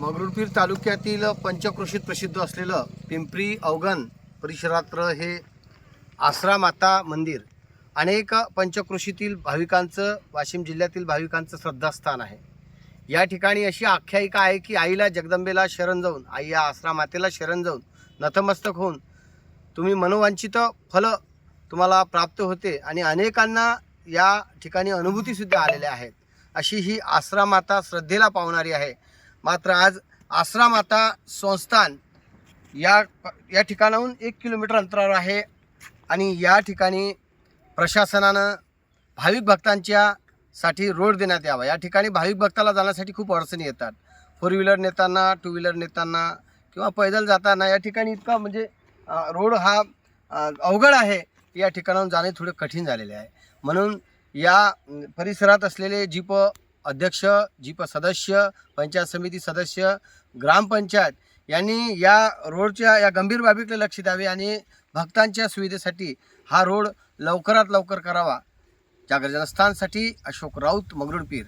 मंगरुळपीर तालुक्यातील पंचक्रोशीत प्रसिद्ध असलेलं पिंपरी अवगण परिसरातलं हे आसरा माता मंदिर अनेक पंचक्रोशीतील भाविकांचं, वाशिम जिल्ह्यातील भाविकांचं श्रद्धास्थान आहे। या ठिकाणी अशी आख्यायिका आहे की आईला जगदंबेला शरण जाऊन, आई या आसरा मातेला शरण जाऊन नतमस्तक होऊन तुम्ही मनोवांछित फल तुम्हाला प्राप्त होते आणि अनेकांना या ठिकाणी अनुभूतीसुद्धा आलेल्या आहेत। अशी ही आसरा माता श्रद्धेला पावणारी आहे। मात्र आज आसरा माता संस्थान या ठिकाणाहून 1 किलोमीटर अंतरावर आहे आणि या ठिकाणी प्रशासनानं भाविक भक्तांच्या साठी रोड देण्यात यावा। या ठिकाणी भाविक भक्ताला जाण्यासाठी खूप अडचणी येतात। 4 व्हीलर नेताना, 2 व्हीलर नेताना किंवा पैदल जाताना या ठिकाणी इतका म्हणजे रोड हा अवघड आहे। या ठिकाणाहून जाणे थोडे कठीण झालेले आहे। म्हणून या परिसरात असलेले जीप अध्यक्ष, जीप सदस्य, पंचायत समिती सदस्य, ग्रामपंचायत यांनी या रोडच्या या गंभीर बाबीकडे लक्ष द्यावे आणि भक्तांच्या सुविधेसाठी हा रोड लवकरात लवकर करावा। जागर जनस्थानसाठी अशोक राऊत, मंगरुळपीर।